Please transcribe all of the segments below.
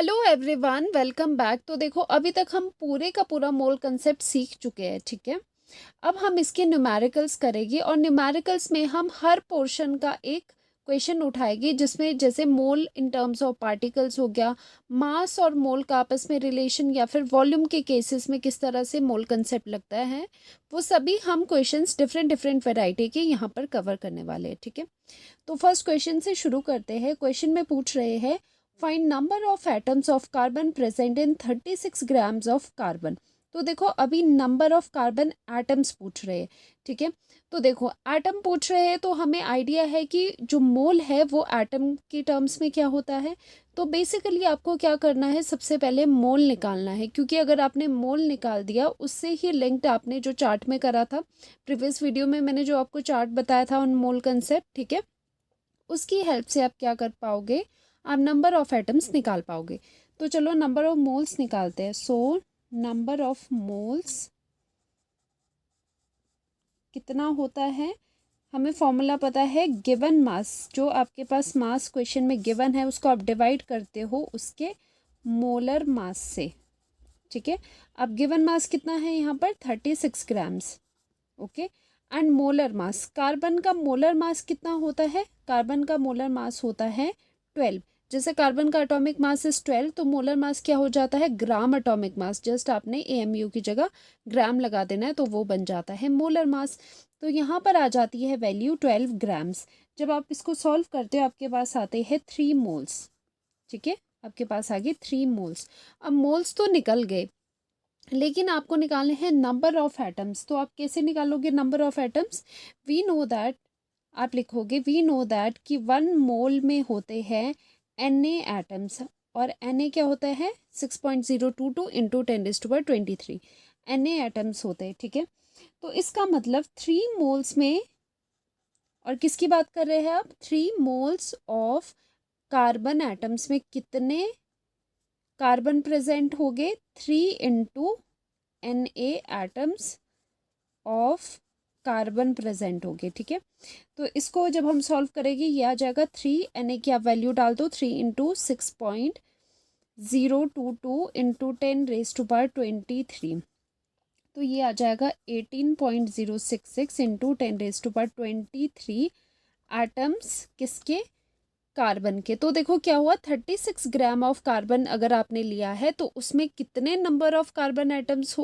Hello everyone, welcome back. तो देखो, अभी तक हम पूरे का पूरा मोल कंसेप्ट सीख चुके हैं, ठीक है। अब हम इसके न्यूमेरिकल्स करेंगे और न्यूमेरिकल्स में हम हर पोर्शन का एक क्वेश्चन उठाएंगे, जिसमें जैसे मोल इन टर्म्स ऑफ पार्टिकल्स हो गया, मास और मोल का आपस में रिलेशन, या फिर वॉल्यूम के केसेस में किस तरह से मोल कंसेप्ट लगता है, वो सभी हम क्वेश्चंस डिफरेंट डिफरेंट वैरायटी के यहाँ पर कवर करने वाले हैं, ठीक है। तो फर्स्ट क्वेश्चन से शुरू करते हैं। क्वेश्चन में पूछ रहे हैं, find number of atoms of carbon present in 36 grams of carbon. तो देखो, अभी नंबर ऑफ कार्बन एटम्स पूछ रहे हैं, ठीक है। तो देखो, एटम पूछ रहे हैं तो हमें आइडिया है कि जो मोल है वो एटम के टर्म्स में क्या होता है। तो बेसिकली आपको क्या करना है, सबसे पहले मोल निकालना है, क्योंकि अगर आपने मोल निकाल दिया उससे ही लिंक्ड आपने जो चार्ट में करा था, प्रीवियस वीडियो में मैंने जो आपको चार्ट बताया था ऑन मोल कंसेप्ट, ठीक है, उसकी हेल्प से आप क्या कर पाओगे, आप नंबर ऑफ एटम्स निकाल पाओगे। तो चलो नंबर ऑफ मोल्स निकालते हैं। सो नंबर ऑफ मोल्स कितना होता है, हमें फॉर्मूला पता है, गिवन मास, जो आपके पास मास क्वेश्चन में गिवन है उसको आप डिवाइड करते हो उसके मोलर मास से, ठीक है। अब गिवन मास कितना है यहाँ पर 36 grams, okay. And molar mass, carbon का मोलर मास कितना होता है, कार्बन का मोलर मास होता है 12। जैसे कार्बन का एटॉमिक मास इज 12, तो मोलर मास क्या हो जाता है, ग्राम एटॉमिक मास। जस्ट आपने एएमयू की जगह ग्राम लगा देना है तो वो बन जाता है मोलर मास। तो यहाँ पर आ जाती है वैल्यू 12 ग्राम्स। जब आप इसको सॉल्व करते हो आपके पास आते हैं 3 मोल्स, ठीक है। आपके पास आ गए 3 मोल्स। अब मोल्स तो निकल गए, लेकिन आपको निकालने हैं नंबर ऑफ एटम्स। तो आप कैसे निकालोगे number of atoms, we know that, आप लिखोगे वी नो दैट कि 1 मोल में होते हैं Na एटम्स, और Na क्या होता है 6.022 इंटू 10⁻23 Na एटम्स होते हैं, ठीक है। तो इसका मतलब 3 मोल्स में, और किसकी बात कर रहे हैं आप, 3 मोल्स ऑफ कार्बन एटम्स में कितने कार्बन प्रेजेंट हो गए, 3 into Na atoms of carbon present हो गए, ठीक है। तो इसको जब हम सॉल्व करेंगे ये आ जाएगा 3, Na की आप वैल्यू डाल दो, 3 इंटू 6.022 इंटू 10⁻23, तो ये आ जाएगा 18.066 इंटू 10⁻23 एटम्स किसके, कार्बन के। तो देखो क्या हुआ, 36 ग्राम ऑफ कार्बन अगर आपने लिया है तो उसमें कितने नंबर ऑफ कार्बन एटम्स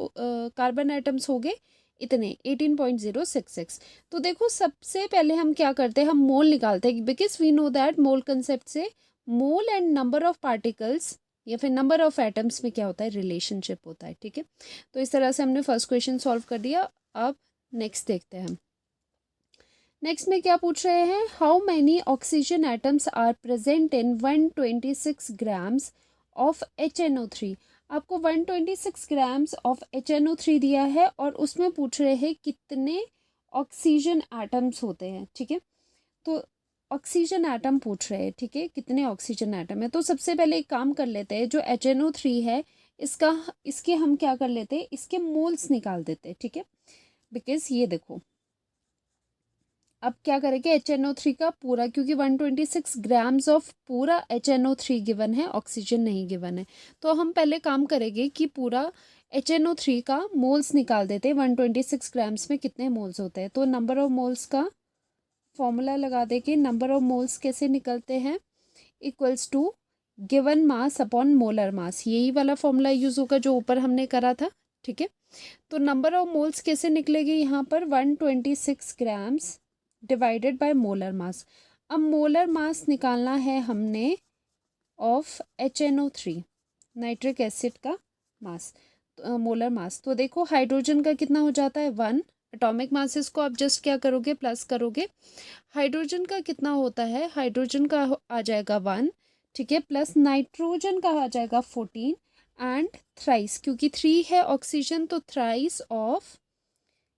हो गए, इतने 18.066। तो देखो, सबसे पहले हम क्या करते हैं, हम मोल निकालते हैं, because we know that mole concept से mole and number of particles या फिर नंबर ऑफ एटम्स में क्या होता है, रिलेशनशिप होता है, ठीक है। तो इस तरह से हमने फर्स्ट क्वेश्चन सॉल्व कर दिया। अब नेक्स्ट देखते हैं हम। नेक्स्ट में क्या पूछ रहे हैं, how many oxygen atoms are present in 126 grams of HNO3। आपको 126 ग्राम्स ऑफ HNO3 दिया है और उसमें पूछ रहे हैं कितने ऑक्सीजन एटम्स होते हैं, ठीक है। तो ऑक्सीजन एटम पूछ रहे हैं, ठीक है, कितने ऑक्सीजन एटम है। तो सबसे पहले एक काम कर लेते हैं, जो HNO3 है इसके हम क्या कर लेते हैं, इसके मोल्स निकाल देते हैं, ठीक है। बिकॉज ये देखो, अब क्या करेंगे, HNO3 का पूरा, क्योंकि 126 ग्राम्स ऑफ पूरा HNO3 गिवन है, ऑक्सीजन नहीं गिवन है। तो हम पहले काम करेंगे कि पूरा HNO3 का मोल्स निकाल देते हैं, 126 ग्राम्स में कितने मोल्स होते हैं। तो नंबर ऑफ मोल्स का फॉर्मूला लगा देंगे, नंबर ऑफ मोल्स कैसे निकलते हैं, equals to given mass upon molar mass. यही वाला फॉर्मूला यूज होगा जो ऊपर हमने करा था, ठीक है। तो नंबर ऑफ मोल्स कैसे निकलेगी यहाँ पर, 126 ग्राम्स डिवाइडेड बाय मोलर मास। अब मोलर मास निकालना है हमने ऑफ HNO3, नाइट्रिक एसिड का मास, मोलर मास। तो देखो, हाइड्रोजन का कितना हो जाता है 1, एटॉमिक मासेस को आप जस्ट क्या करोगे, प्लस करोगे। हाइड्रोजन का कितना होता है, हाइड्रोजन का आ जाएगा 1, ठीक है, प्लस नाइट्रोजन का आ जाएगा 14 एंड थ्राइस, क्योंकि 3 है ऑक्सीजन तो थ्राइस ऑफ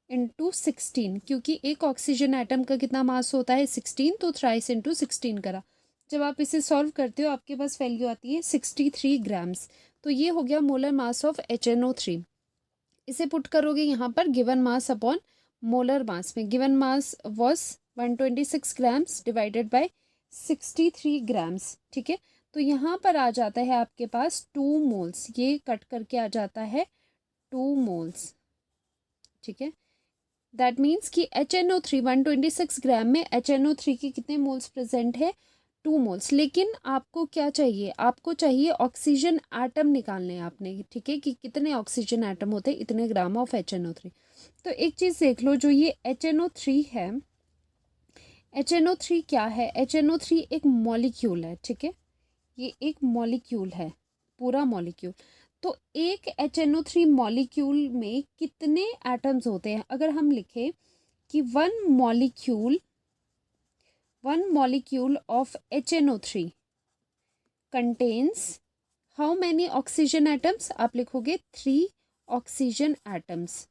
इंटू 16, क्योंकि एक ऑक्सीजन एटम का कितना मास होता है 16, तो थ्राइस इंटू 16 करा। जब आप इसे सॉल्व करते हो आपके पास वैल्यू आती है 63 ग्राम्स। तो ये हो गया मोलर मास ऑफ HNO3। इसे पुट करोगे यहाँ पर given mass upon molar mass में, given mass was 126 grams divided by 63 grams, ठीक है। तो यहाँ पर आ जाता है आपके पास 2 मोल्स, ये कट करके आ जाता है 2 मोल्स, ठीक है। दैट मीन्स कि HNO3 126 ग्राम में HNO3 के कितने मोल्स प्रेजेंट है, 2 मोल्स। लेकिन आपको क्या चाहिए, आपको चाहिए ऑक्सीजन एटम निकालने हैं आपने, ठीक है, कि कितने ऑक्सीजन एटम होते हैं इतने ग्राम ऑफ HNO3। तो एक चीज़ देख लो, जो ये HNO3 है, HNO3 क्या है, HNO3 एक मॉलिक्यूल है, ठीक है, ये एक मॉलिक्यूल है, पूरा मॉलिक्यूल। तो एक HNO3 मॉलिक्यूल में कितने एटम्स होते हैं, अगर हम लिखें कि one molecule of HNO3 contains how many oxygen atoms, आप लिखोगे 3 ऑक्सीजन एटम्स,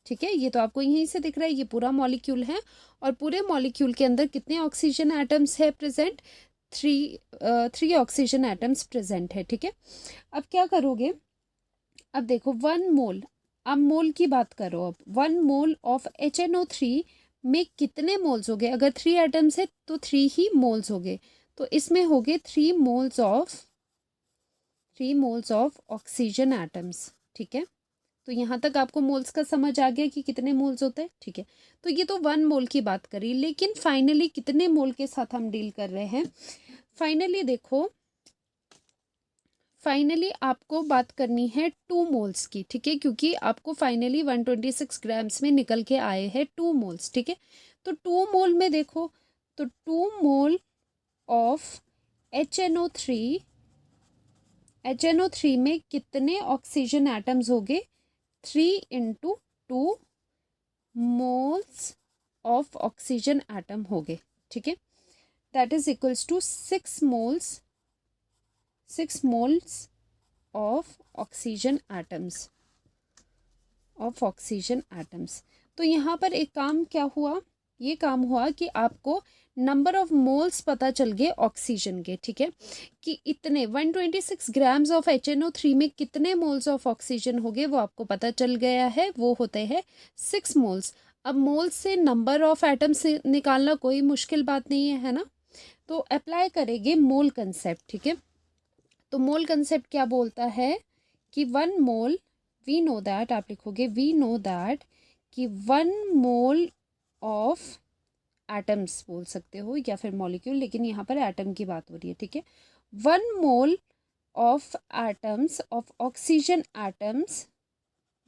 ठीक है। ये तो आपको यहीं से दिख रहा है, ये पूरा मॉलिक्यूल है और पूरे मॉलिक्यूल के अंदर कितने ऑक्सीजन एटम्स है प्रेजेंट, 3 ऑक्सीजन एटम्स प्रेजेंट है, ठीक है। अब क्या करोगे, अब देखो 1 मोल, अब मोल की बात करो, अब 1 मोल ऑफ HNO3 में कितने मोल्स हो गए, अगर 3 एटम्स है तो 3 ही मोल्स हो गए, तो इसमें हो गए 3 मोल्स ऑफ ऑक्सीजन एटम्स, ठीक है। तो यहाँ तक आपको मोल्स का समझ आ गया कि कितने मोल्स होते हैं, ठीक है। तो ये तो 1 मोल की बात करी, लेकिन फाइनली कितने मोल के साथ हम डील कर रहे हैं, फाइनली देखो, फाइनली आपको बात करनी है 2 मोल्स की, ठीक है, क्योंकि आपको फाइनली 126 ग्राम्स में निकल के आए हैं 2 मोल्स, ठीक है। तो 2 मोल में देखो, तो 2 मोल ऑफ HNO3 में कितने ऑक्सीजन एटम्स हो गए, 3 into 2 moles of oxygen atom हो गए, ठीक है। That is equals to 6 moles of oxygen atoms. तो यहाँ पर एक काम क्या हुआ, ये काम हुआ कि आपको नंबर ऑफ मोल्स पता चल गए ऑक्सीजन के, ठीक है, कि इतने 126 ग्राम्स ऑफ HNO3 में कितने मोल्स ऑफ ऑक्सीजन हो गए वो आपको पता चल गया है, वो होते हैं 6 मोल्स। अब मोल्स से नंबर ऑफ एटम्स निकालना कोई मुश्किल बात नहीं है ना। तो अप्लाई करेंगे मोल कंसेप्ट, ठीक है। तो मोल कंसेप्ट क्या बोलता है कि 1 मोल, वी नो दैट, आप लिखोगे वी नो दैट कि 1 मोल ऑफ एटम्स बोल सकते हो या फिर मॉलिक्यूल, लेकिन यहाँ पर एटम की बात हो रही है, ठीक है। 1 mole of atoms of oxygen atoms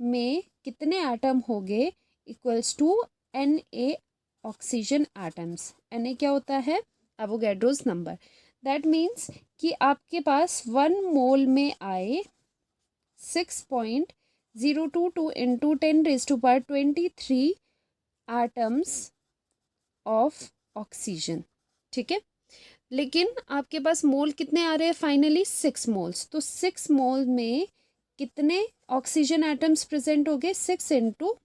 में कितने एटम हो गए, equals to Na oxygen atoms. Na क्या होता है, एवोगैड्रोस नंबर। दैट मीन्स कि आपके पास 1 मोल में आए 6.022 इंटू 10⁻23 एटम्स ऑफ ऑक्सीजन, ठीक है। लेकिन आपके पास मोल कितने आ रहे हैं फाइनली, 6 मोल्स। तो 6 मोल में कितने ऑक्सीजन एटम्स प्रेजेंट हो गए, 6 into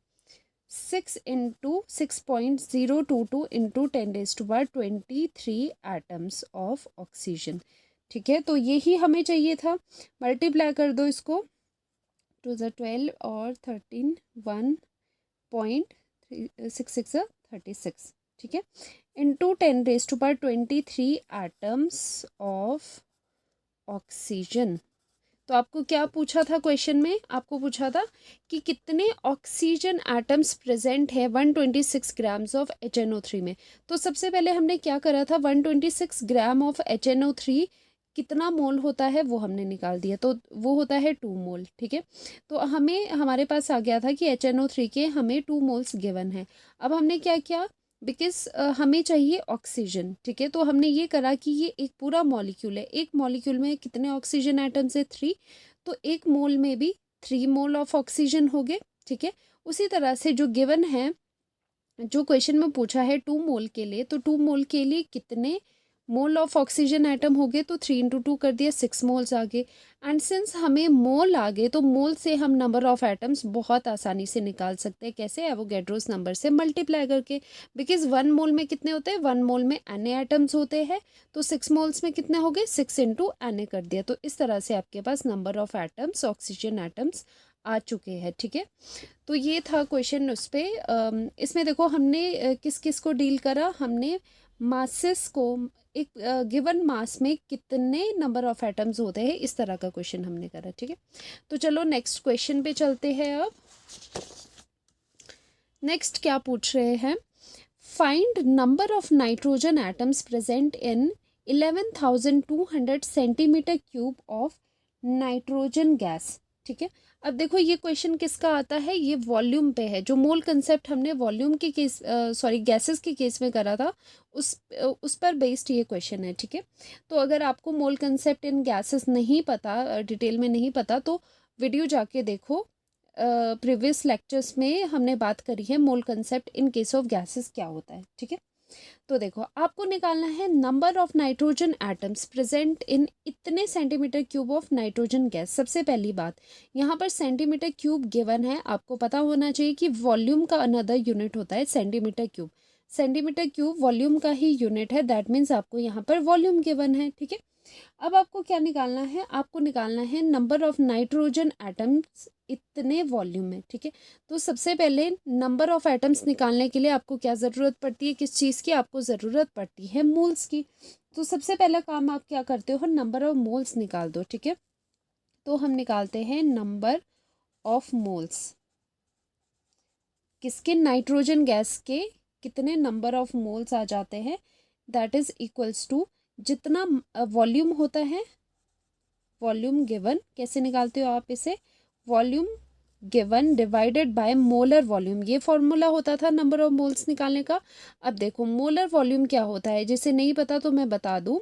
6.022 into 10⁻23 atoms of oxygen, ठीक है। तो यही हमें चाहिए था, मल्टीप्लाई कर दो इसको, 2 × 12 और 13 1.66 36, ठीक है, इंटू 10⁻23 एटम्स ऑफ ऑक्सीजन। तो आपको क्या पूछा था क्वेश्चन में, आपको पूछा था कि कितने ऑक्सीजन एटम्स प्रेजेंट है 126 ग्राम्स ऑफ HNO3 में। तो सबसे पहले हमने क्या करा था, 126 ग्राम ऑफ HNO3 कितना मोल होता है वो हमने निकाल दिया, तो वो होता है 2 मोल, ठीक है। तो हमें, हमारे पास आ गया था कि HNO3 के हमें 2 मोल्स गिवन है। अब हमने क्या किया, बिकॉज हमें चाहिए ऑक्सीजन, ठीक है, तो हमने ये करा कि ये एक पूरा मॉलिक्यूल है, एक मॉलिक्यूल में कितने ऑक्सीजन एटम्स है, 3, तो एक मोल में भी 3 मोल ऑफ ऑक्सीजन हो गए, ठीक है। उसी तरह से जो गिवन है, जो क्वेश्चन में पूछा है 2 मोल के लिए, तो 2 मोल के लिए कितने मोल ऑफ ऑक्सीजन एटम हो गए, तो 3 इंटू 2 कर दिया, 6 मोल्स आ गए। एंड सिंस हमें मोल आ गए, तो मोल से हम नंबर ऑफ एटम्स बहुत आसानी से निकाल सकते हैं, कैसे, एवोगैड्रोस नंबर से मल्टीप्लाई करके। बिकॉज 1 मोल में कितने होते हैं, 1 मोल में Na एटम्स होते हैं, तो 6 मोल्स में कितने हो गए, 6 इंटू Na कर दिया। तो इस तरह से आपके पास number of atoms, oxygen atoms आ चुके हैं, ठीक है। तो ये था क्वेश्चन उस पर। इसमें देखो हमने किस किस को डील करा, हमने मासेस को, एक गिवन मास में कितने नंबर ऑफ एटम्स होते हैं, इस तरह का क्वेश्चन हमने करा। ठीक है, तो चलो नेक्स्ट क्वेश्चन पे चलते हैं। अब नेक्स्ट क्या पूछ रहे हैं, find number of nitrogen atoms present in 11,200 centimetre cube of nitrogen gas. ठीक है, अब देखो ये क्वेश्चन किसका आता है, ये वॉल्यूम पे है। जो मोल कंसेप्ट हमने वॉल्यूम के केस गैसेस के केस में करा था, उस पर बेस्ड ये क्वेश्चन है। ठीक है, तो अगर आपको मोल कंसेप्ट इन गैसेस नहीं पता, डिटेल में नहीं पता, तो वीडियो जाके देखो। प्रीवियस लेक्चर्स में हमने बात करी है मोल concept in case of gases क्या होता है। ठीक है, तो देखो आपको निकालना है number of nitrogen atoms present in इतने centimetre cube of nitrogen gas. सबसे पहली बात, यहाँ पर सेंटीमीटर क्यूब गिवन है, आपको पता होना चाहिए कि वॉल्यूम का अनदर यूनिट होता है centimetre cube. Centimetre cube volume का ही यूनिट है, दैट मीन्स आपको यहाँ पर वॉल्यूम गिवन है। ठीक है, अब आपको क्या निकालना है, आपको निकालना है नंबर ऑफ नाइट्रोजन एटम्स इतने वॉल्यूम में। ठीक है, तो सबसे पहले नंबर ऑफ एटम्स निकालने के लिए आपको क्या ज़रूरत पड़ती है, किस चीज़ की आपको ज़रूरत पड़ती है, मोल्स की। तो सबसे पहला काम आप क्या करते हो, नंबर ऑफ मोल्स निकाल दो। ठीक है, तो हम निकालते हैं नंबर ऑफ मोल्स, किसके, नाइट्रोजन गैस के कितने नंबर ऑफ मोल्स आ जाते हैं, दैट इज इक्वल्स टू जितना वॉल्यूम होता है, वॉल्यूम गिवन। कैसे निकालते हो आप इसे, volume given divided by molar volume. ये फॉर्मूला होता था नंबर ऑफ मोल्स निकालने का। अब देखो मोलर वॉल्यूम क्या होता है, जिसे नहीं पता तो मैं बता दूं।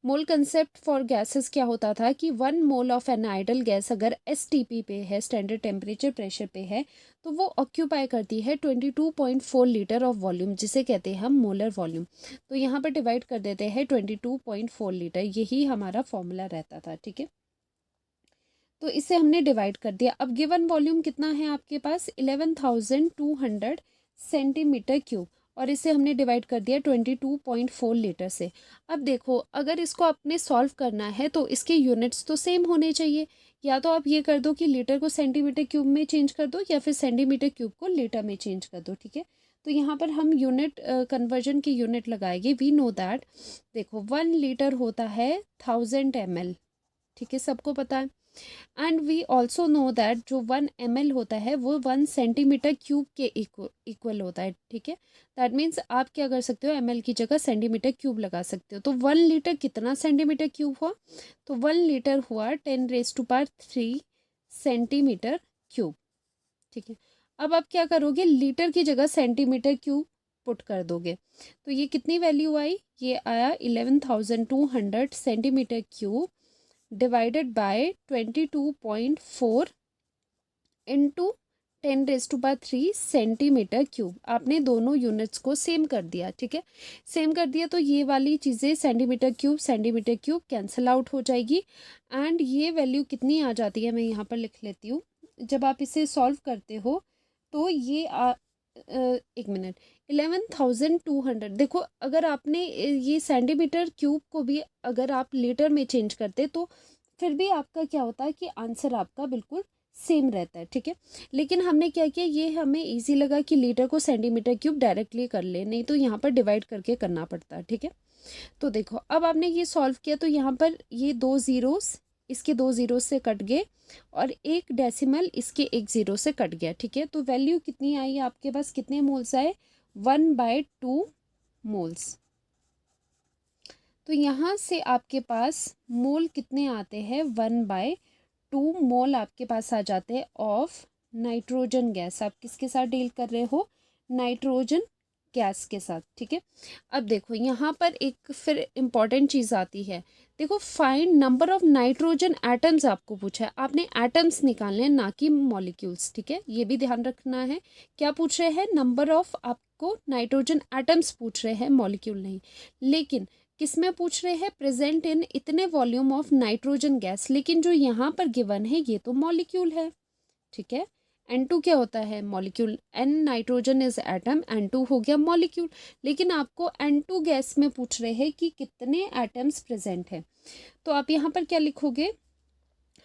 मोल कंसेप्ट फॉर गैसेस क्या होता था कि 1 mole of an ideal gas अगर STP पे है, स्टैंडर्ड टेम्परेचर प्रेशर पे है, तो वो ऑक्यूपाई करती है 22.4 लीटर ऑफ वॉल्यूम, जिसे कहते हैं हम मोलर वॉल्यूम। तो यहाँ पर डिवाइड कर देते हैं 22.4 लीटर, यही हमारा फॉर्मूला रहता था। ठीक है, तो इसे हमने डिवाइड कर दिया। अब गिवन वॉल्यूम कितना है आपके पास, 11,200 सेंटीमीटर क्यूब, और इसे हमने डिवाइड कर दिया 22.4 लीटर से। अब देखो अगर इसको आपने सॉल्व करना है तो इसके यूनिट्स तो सेम होने चाहिए। या तो आप ये कर दो कि लीटर को सेंटीमीटर क्यूब में चेंज कर दो, या फिर सेंटीमीटर क्यूब को लीटर में चेंज कर दो। ठीक है, तो यहाँ पर हम यूनिट कन्वर्जन की यूनिट लगाएंगे। वी नो दैट, देखो 1 लीटर होता है 1000 ml। ठीक है, सबको पता है। And we also know that जो 1 ml होता है वो 1 सेंटीमीटर क्यूब के इक्वल होता है। ठीक है, दैट मीन्स आप क्या कर सकते हो, ml की जगह सेंटीमीटर क्यूब लगा सकते हो। तो 1 लीटर कितना सेंटीमीटर क्यूब हुआ, तो 1 लीटर हुआ 10⁻³ सेंटीमीटर क्यूब। ठीक है, अब आप क्या करोगे, लीटर की जगह सेंटीमीटर क्यूब पुट कर दोगे, तो ये कितनी वैल्यू आई, ये आया 11,200 centimetre cube divided by 22.4 into 10⁻³ centimetre cube. आपने दोनों यूनिट्स को सेम कर दिया। ठीक है, सेम कर दिया तो ये वाली चीज़ें सेंटीमीटर क्यूब कैंसिल आउट हो जाएगी। एंड ये वैल्यू कितनी आ जाती है, मैं यहाँ पर लिख लेती हूँ। जब आप इसे सॉल्व करते हो तो ये एक मिनट, 11,200, देखो अगर आपने ये सेंटीमीटर क्यूब को भी अगर आप लीटर में चेंज करते तो फिर भी आपका क्या होता है कि आंसर आपका बिल्कुल सेम रहता है। ठीक है, लेकिन हमने क्या किया, ये हमें इजी लगा कि लीटर को सेंटीमीटर क्यूब डायरेक्टली कर ले, नहीं तो यहाँ पर डिवाइड करके करना पड़ता है। ठीक है, तो देखो अब आपने ये सॉल्व किया तो यहाँ पर ये 2 ज़ीरोस इसके 2 ज़ीरो से कट गए, और 1 डेसिमल इसके 1 ज़ीरो से कट गया। ठीक है, तो वैल्यू कितनी आई आपके पास, कितने मोल्स आए, 1/2 मोल्स। तो यहाँ से आपके पास मोल कितने आते हैं, 1/2 मोल आपके पास आ जाते हैं ऑफ नाइट्रोजन गैस। आप किसके साथ डील कर रहे हो, नाइट्रोजन गैस के साथ। ठीक है, अब देखो यहाँ पर एक फिर इम्पॉर्टेंट चीज़ आती है। देखो find number of nitrogen atoms आपको पूछा है, आपने एटम्स निकालने हैं ना कि मॉलिक्यूल्स। ठीक है, ये भी ध्यान रखना है। क्या पूछ रहे हैं, नंबर ऑफ आपको नाइट्रोजन एटम्स पूछ रहे हैं, मॉलिक्यूल नहीं। लेकिन किसमें पूछ रहे हैं, प्रेजेंट इन इतने वॉल्यूम ऑफ नाइट्रोजन गैस, लेकिन जो यहाँ पर गिवन है ये तो मॉलिक्यूल है। ठीक है, N2 क्या होता है, molecule. N nitrogen is atom, N2 हो गया मॉलिक्यूल। लेकिन आपको N2 गैस में पूछ रहे हैं कि कितने एटम्स प्रेजेंट हैं, तो आप यहाँ पर क्या लिखोगे,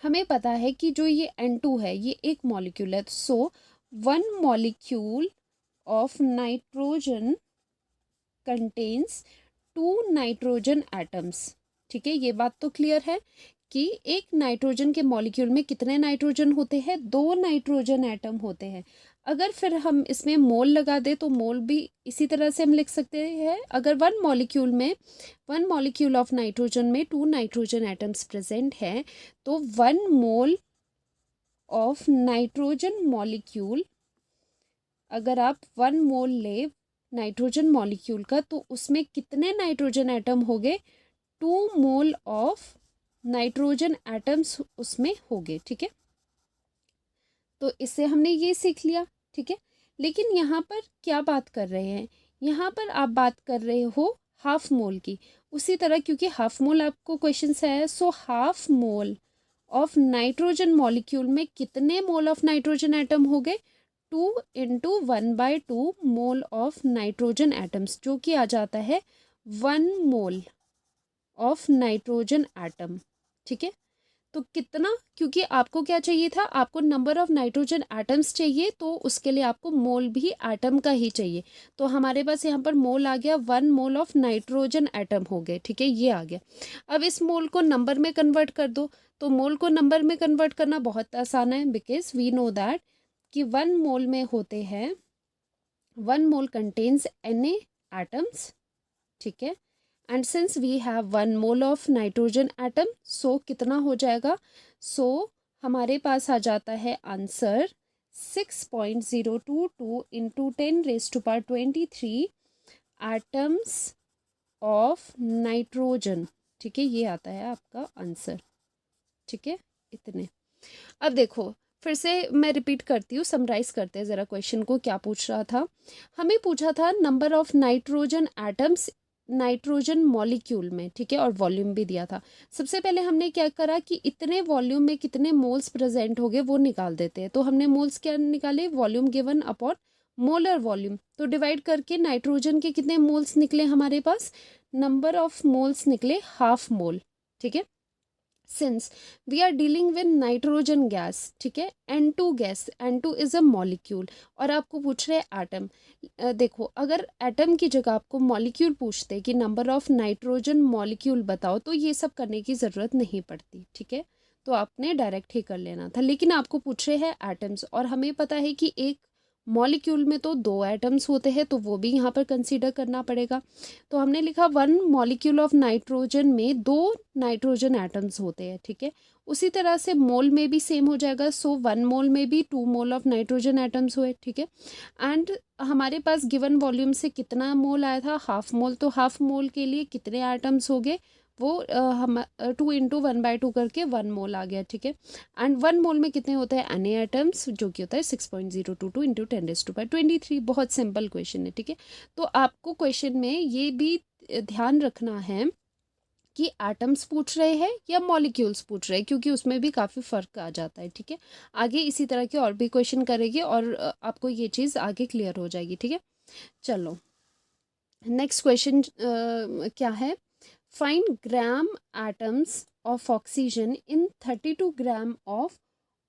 हमें पता है कि जो ये N2 है ये एक मॉलिक्यूल है। सो 1 molecule of nitrogen contains 2 nitrogen atoms. ठीक है, ये बात तो क्लियर है कि एक नाइट्रोजन के मॉलिक्यूल में कितने नाइट्रोजन होते हैं, 2 नाइट्रोजन एटम होते हैं। अगर फिर हम इसमें मोल लगा दें तो मोल भी इसी तरह से हम लिख सकते हैं। अगर वन मॉलिक्यूल ऑफ नाइट्रोजन में 2 नाइट्रोजन एटम्स प्रेजेंट है तो 1 मोल ऑफ नाइट्रोजन मॉलिक्यूल, अगर आप 1 मोल ले नाइट्रोजन मॉलिक्यूल का तो उसमें कितने नाइट्रोजन एटम हो गए, 2 मोल ऑफ नाइट्रोजन एटम्स उसमें हो गए। ठीक है, तो इससे हमने ये सीख लिया। ठीक है, लेकिन यहाँ पर क्या बात कर रहे हैं, यहाँ पर आप बात कर रहे हो हाफ मोल की। उसी तरह क्योंकि हाफ मोल आपको क्वेश्चन से आया, so half mole of nitrogen molecule में कितने मोल ऑफ नाइट्रोजन एटम हो गए, 2 × 1/2 मोल ऑफ नाइट्रोजन एटम्स, जो कि आ जाता है 1 मोल ऑफ नाइट्रोजन एटम। ठीक है, तो कितना, क्योंकि आपको क्या चाहिए था, आपको नंबर ऑफ नाइट्रोजन एटम्स चाहिए, तो उसके लिए आपको मोल भी एटम का ही चाहिए। तो हमारे पास यहाँ पर मोल आ गया, 1 मोल ऑफ नाइट्रोजन एटम हो गए। ठीक है, ये आ गया। अब इस मोल को नंबर में कन्वर्ट कर दो, तो मोल को नंबर में कन्वर्ट करना बहुत आसान है, बिकॉज वी नो दैट कि 1 मोल में होते हैं, 1 मोल कंटेन्स Na एटम्स। ठीक है, and since we have 1 mole of nitrogen atom, so कितना हो जाएगा, सो हमारे पास आ जाता है आंसर 6.022 × 10⁻23 एटम्स ऑफ नाइट्रोजन। ठीक है, ये आता है आपका आंसर। ठीक है, इतने। अब देखो फिर से मैं रिपीट करती हूँ, समराइज करते हैं ज़रा क्वेश्चन को। क्या पूछ रहा था, हमें पूछा था number of nitrogen atoms nitrogen molecule में। ठीक है, और वॉल्यूम भी दिया था। सबसे पहले हमने क्या करा कि इतने वॉल्यूम में कितने मोल्स प्रेजेंट हो गए वो निकाल देते हैं। तो हमने मोल्स क्या निकाले, volume given upon molar volume. तो डिवाइड करके नाइट्रोजन के कितने मोल्स निकले हमारे पास, नंबर ऑफ मोल्स निकले हाफ मोल। ठीक है, since we are dealing with nitrogen gas. ठीक है, N2 gas, N2 is a molecule, और आपको पूछ रहे हैं एटम। देखो, अगर एटम की जगह आपको मॉलिक्यूल पूछते कि नंबर ऑफ नाइट्रोजन मॉलिक्यूल बताओ, तो ये सब करने की ज़रूरत नहीं पड़ती। ठीक है, तो आपने डायरेक्ट ही कर लेना था, लेकिन आपको पूछ रहे हैं एटम्स, और हमें पता है कि एक मॉलिक्यूल में तो 2 एटम्स होते हैं, तो वो भी यहाँ पर कंसीडर करना पड़ेगा। तो हमने लिखा 1 मॉलिक्यूल ऑफ नाइट्रोजन में 2 नाइट्रोजन एटम्स होते हैं। ठीक है, उसी तरह से मोल में भी सेम हो जाएगा, सो 1 मोल में भी 2 मोल ऑफ नाइट्रोजन एटम्स हुए। ठीक है, एंड हमारे पास गिवन वॉल्यूम से कितना मोल आया था, हाफ मोल। तो हाफ मोल के लिए कितने एटम्स हो गए, वो हम 2 × 1/2 करके 1 मोल आ गया। ठीक है, एंड 1 मोल में कितने होते हैं Na एटम्स, जो कि होता है 6.022 × 10⁻23। बहुत सिंपल क्वेश्चन है। ठीक है, तो आपको क्वेश्चन में ये भी ध्यान रखना है कि एटम्स पूछ रहे हैं या मॉलिक्यूल्स पूछ रहे हैं, क्योंकि उसमें भी काफ़ी फ़र्क आ जाता है। ठीक है, आगे इसी तरह के और भी क्वेश्चन करेंगे और आपको ये चीज़ आगे क्लियर हो जाएगी। ठीक है, चलो नेक्स्ट क्वेश्चन क्या है, find gram atoms of oxygen in 32 gram of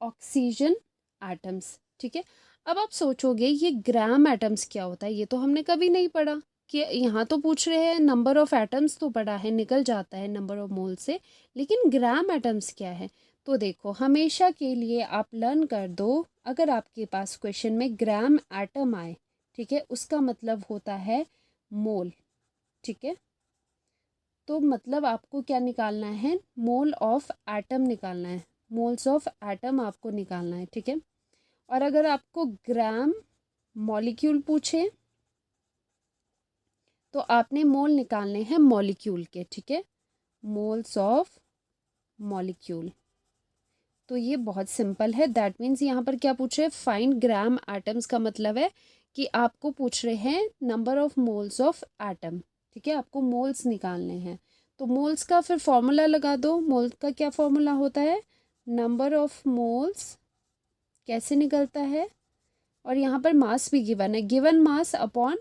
oxygen atoms. ठीक है, अब आप सोचोगे ये ग्राम एटम्स क्या होता है, ये तो हमने कभी नहीं पढ़ा। कि यहाँ तो पूछ रहे हैं नंबर ऑफ एटम्स, तो पढ़ा है, निकल जाता है नंबर ऑफ मोल से, लेकिन ग्राम एटम्स क्या है। तो देखो, हमेशा के लिए आप लर्न कर दो, अगर आपके पास क्वेश्चन में ग्राम एटम आए, ठीक है, उसका मतलब होता है मोल। ठीक है, तो मतलब आपको क्या निकालना है, मोल ऑफ एटम निकालना है, मोल्स ऑफ एटम आपको निकालना है। ठीक है, और अगर आपको ग्राम मॉलिक्यूल पूछे तो आपने मोल निकालने हैं मॉलिक्यूल के। ठीक है, मोल्स ऑफ मॉलिक्यूल। तो ये बहुत सिंपल है, दैट मीन्स यहाँ पर क्या पूछ रहे हैं, फाइंड ग्राम एटम्स का मतलब है कि आपको पूछ रहे हैं number of moles of atom. ठीक है, आपको मोल्स निकालने हैं, तो मोल्स का फिर फॉर्मूला लगा दो। मोल्स का क्या फॉर्मूला होता है, नंबर ऑफ मोल्स कैसे निकलता है, और यहाँ पर मास भी गिवन है, given mass upon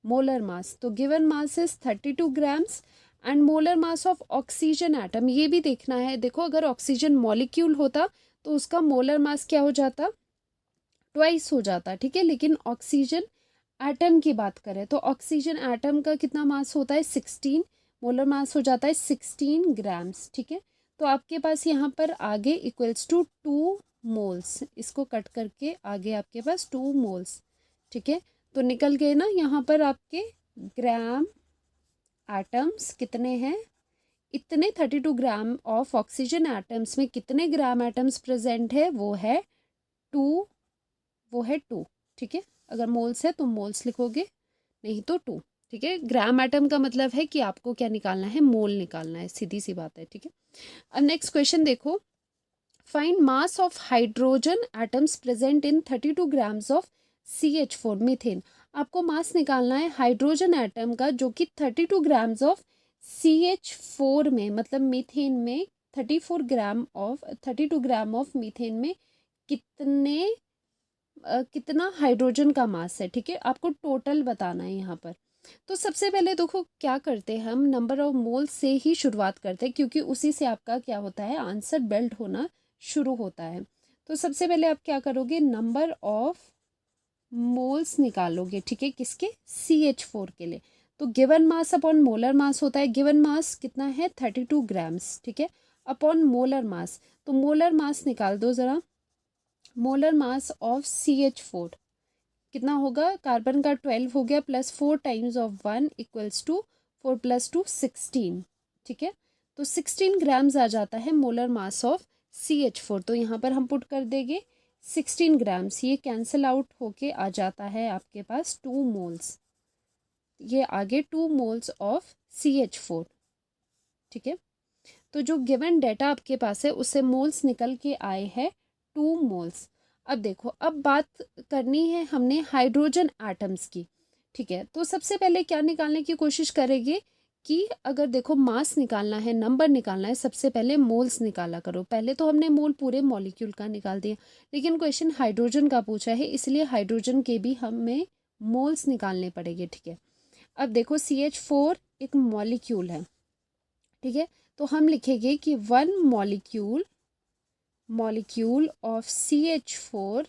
molar mass. तो given mass is 32 grams and molar mass of oxygen atom, ये भी देखना है। देखो, अगर ऑक्सीजन मॉलिक्यूल होता तो उसका मोलर मास क्या हो जाता, ट्वाइस हो जाता। ठीक है, लेकिन ऑक्सीजन एटम की बात करें तो ऑक्सीजन एटम का कितना मास होता है 16, मोलर मास हो जाता है 16 ग्राम्स। ठीक है, तो आपके पास यहाँ पर आगे इक्वल्स टू 2 मोल्स, इसको कट करके आगे आपके पास 2 मोल्स। ठीक है, तो निकल गए ना यहाँ पर आपके ग्राम एटम्स कितने हैं, इतने 32 ग्राम ऑफ ऑक्सीजन एटम्स में कितने ग्राम एटम्स प्रेजेंट है, वो है 2, वो है 2। ठीक है, अगर मोल्स है तो मोल्स लिखोगे, नहीं तो 2। ठीक है, ग्राम एटम का मतलब है कि आपको क्या निकालना है, मोल निकालना है, सीधी सी बात है। ठीक है, अब नेक्स्ट क्वेश्चन देखो, find mass of hydrogen atoms present in 32 grams of CH4 methane. आपको मास निकालना है हाइड्रोजन एटम का जो कि 32 ग्राम्स ऑफ CH4 में, मतलब मीथेन में 32 ग्राम ऑफ मीथेन में कितने कितना हाइड्रोजन का मास है। ठीक है, आपको टोटल बताना है यहाँ पर। तो सबसे पहले देखो क्या करते हैं हम, नंबर ऑफ मोल्स से ही शुरुआत करते हैं क्योंकि उसी से आपका क्या होता है, आंसर बिल्ड होना शुरू होता है। तो सबसे पहले आप क्या करोगे, नंबर ऑफ मोल्स निकालोगे। ठीक है, किसके, CH4 के लिए। तो गिवन मास अपॉन मोलर मास होता है, गिवन मास कितना है 32 ग्राम्स। ठीक है, अपॉन मोलर मास, तो मोलर मास निकाल दो ज़रा। मोलर मास ऑफ CH4 कितना होगा, कार्बन का 12 हो गया plus 4 times of 1 equals to 4 + 2 16। ठीक है, तो 16 ग्राम्स आ जाता है मोलर मास ऑफ CH4। तो यहाँ पर हम पुट कर देंगे 16 ग्राम्स, ये कैंसिल आउट होके आ जाता है आपके पास 2 मोल्स, ये आगे 2 मोल्स ऑफ CH4। ठीक है, तो जो गिवन डेटा आपके पास है उससे मोल्स निकल के आए हैं 2 मोल्स। अब देखो, अब बात करनी है हमने हाइड्रोजन एटम्स की। ठीक है, तो सबसे पहले क्या निकालने की कोशिश करेंगे कि अगर देखो मास निकालना है, नंबर निकालना है, सबसे पहले मोल्स निकाला करो। पहले तो हमने मोल पूरे मॉलिक्यूल का निकाल दिया, लेकिन क्वेश्चन हाइड्रोजन का पूछा है इसलिए हाइड्रोजन के भी हमें मोल्स निकालने पड़ेंगे। ठीक है, अब देखो CH4 एक मॉलिक्यूल है। ठीक है, तो हम लिखेंगे कि 1 molecule of CH4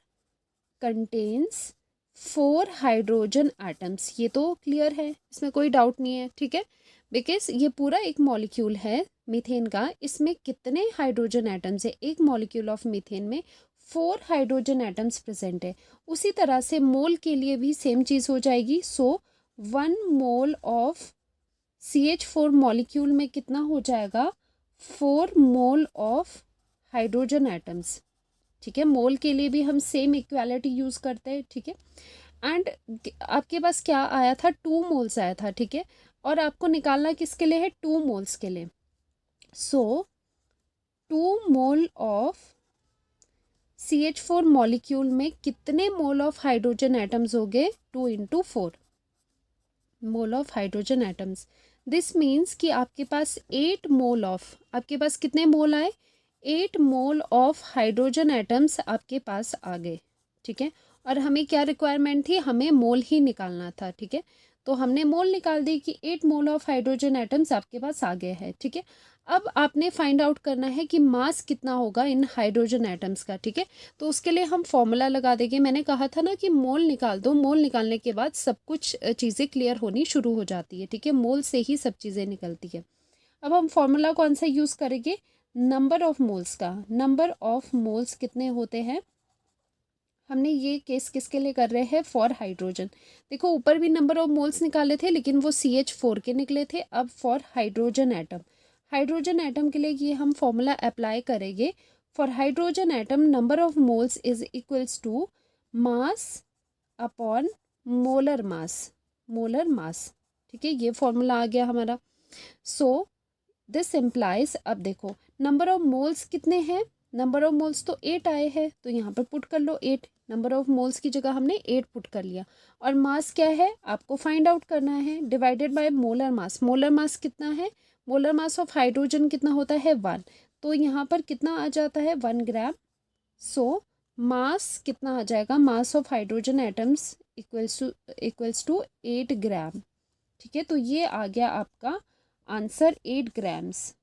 contains 4 hydrogen atoms. ये तो क्लियर है, इसमें कोई डाउट नहीं है। ठीक है, बिकॉज ये पूरा एक मॉलिक्यूल है मीथेन का, इसमें कितने हाइड्रोजन एटम्स है, एक मॉलिक्यूल ऑफ मीथेन में 4 हाइड्रोजन एटम्स प्रेजेंट है। उसी तरह से मोल के लिए भी सेम चीज़ हो जाएगी। सो 1 मोल ऑफ CH4 मॉलिक्यूल में कितना हो जाएगा, 4 मोल ऑफ हाइड्रोजन एटम्स। ठीक है, मोल के लिए भी हम सेम इक्वालिटी यूज़ करते हैं। ठीक है, एंड आपके पास क्या आया था, 2 मोल्स आया था। ठीक है, और आपको निकालना किसके लिए है, 2 मोल्स के लिए। सो 2 मोल ऑफ CH4 मॉलिक्यूल में कितने मोल ऑफ हाइड्रोजन एटम्स हो गए, 2 × 4 mole of hydrogen atoms. This means कि आपके पास 8 मोल ऑफ, आपके पास कितने मोल आए, 8 मोल ऑफ हाइड्रोजन एटम्स आपके पास आ गए। ठीक है, और हमें क्या रिक्वायरमेंट थी, हमें मोल ही निकालना था। ठीक है, तो हमने मोल निकाल दी कि 8 मोल ऑफ हाइड्रोजन एटम्स आपके पास आ गए हैं। ठीक है, अब आपने फाइंड आउट करना है कि मास कितना होगा इन हाइड्रोजन एटम्स का। ठीक है, तो उसके लिए हम फॉर्मूला लगा देंगे। मैंने कहा था ना कि मोल निकाल दो, मोल निकालने के बाद सब कुछ चीज़ें क्लियर होनी शुरू हो जाती है। ठीक है, मोल से ही सब चीज़ें निकलती है। अब हम फॉर्मूला कौन सा यूज़ करेंगे, नंबर ऑफ मोल्स का। नंबर ऑफ मोल्स कितने होते हैं, हमने ये केस किसके लिए कर रहे हैं, फॉर हाइड्रोजन। देखो ऊपर भी नंबर ऑफ मोल्स निकाले थे लेकिन वो CH4 के निकले थे। अब for hydrogen atom, hydrogen atom के लिए ये हम फॉर्मूला अप्लाई करेंगे। For hydrogen atom number of moles is equals to mass upon molar mass, molar mass. ठीक है, ये फॉर्मूला आ गया हमारा। सो दिस इम्प्लाइज, अब देखो नंबर ऑफ मोल्स कितने हैं, नंबर ऑफ मोल्स तो 8 आए हैं, तो यहाँ पर पुट कर लो 8। नंबर ऑफ मोल्स की जगह हमने 8 पुट कर लिया। और मास क्या है आपको फाइंड आउट करना है, divided by molar mass. Molar मास कितना है, मोलर मास ऑफ हाइड्रोजन कितना होता है 1, तो यहाँ पर कितना आ जाता है 1 ग्राम। सो मास कितना आ जाएगा, mass of hydrogen atoms equals to 8 gram. ठीक है, तो ये आ गया आपका आंसर 8 ग्राम्स।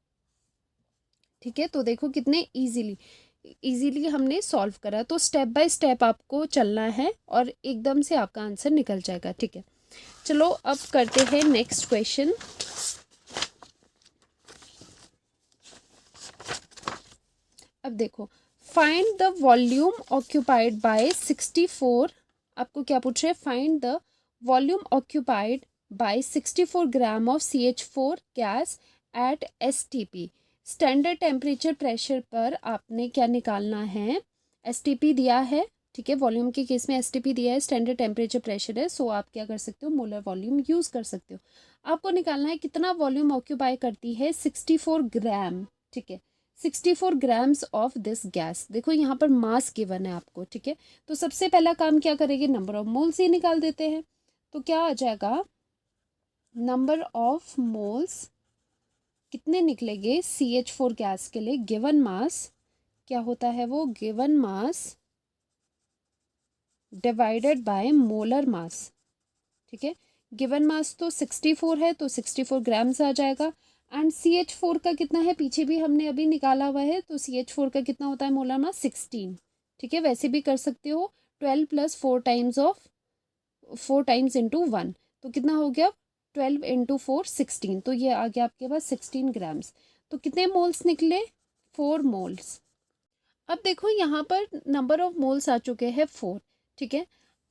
ठीक है, तो देखो कितने इजीली, इजीली हमने सॉल्व करा। तो स्टेप बाय स्टेप आपको चलना है और एकदम से आपका आंसर निकल जाएगा, ठीक है। चलो अब करते हैं नेक्स्ट क्वेश्चन। अब देखो, find the volume occupied by 64। आपको क्या पूछ रहे हैं? Find the volume occupied by 64 gram of CH4 gas at STP। Standard temperature pressure पर आपने क्या निकालना है? STP दिया है, ठीक है। वॉल्यूम के केस में STP दिया है, स्टैंडर्ड टेम्परेचर प्रेशर है, सो आप क्या कर सकते हो? मोलर वॉल्यूम यूज़ कर सकते हो। आपको निकालना है कितना वॉल्यूम ऑक्यूपाई करती है 64 ग्राम, ठीक है। 64 ग्राम्स ऑफ दिस गैस। देखो यहाँ पर मास गिवन है आपको, ठीक है। तो सबसे पहला काम क्या करेंगे? नंबर ऑफ मोल्स ही निकाल देते हैं। तो क्या आ जाएगा? नंबर ऑफ मोल्स कितने निकलेंगे CH4 गैस के लिए? गिवन मास क्या होता है? वो given mass divided by molar mass, ठीक है। गिवन मास तो 64 है, तो 64 ग्राम्स आ जाएगा। एंड CH4 का कितना है? पीछे भी हमने अभी निकाला हुआ है। तो CH4 का कितना होता है मोलर मास? 16, ठीक है। वैसे भी कर सकते हो 12 + 4 टाइम्स ऑफ 4 टाइम्स इंटू 1, तो कितना हो गया? 12 इंटू 4 16। तो ये आ गया आपके पास 16 ग्राम्स। तो कितने मोल्स निकले? 4 मोल्स। अब देखो यहाँ पर नंबर ऑफ मोल्स आ चुके हैं 4, ठीक है।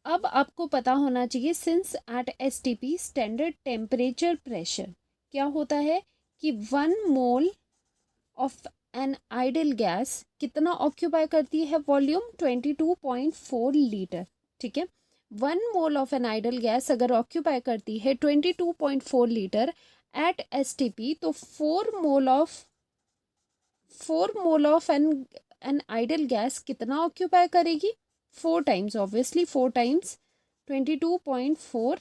अब आपको पता होना चाहिए since at STP standard temperature pressure क्या होता है कि 1 mole of an ideal gas कितना ऑक्यूपाई करती है? वॉल्यूम 22.4 लीटर, ठीक है। 1 mole of an ideal gas अगर ऑक्यूपाई करती है 22.4 लीटर एट STP, तो 4 mole of an ideal gas कितना ऑक्यूपाई करेगी? 4 टाइम्स, ऑब्वियसली 4 टाइम्स 22.4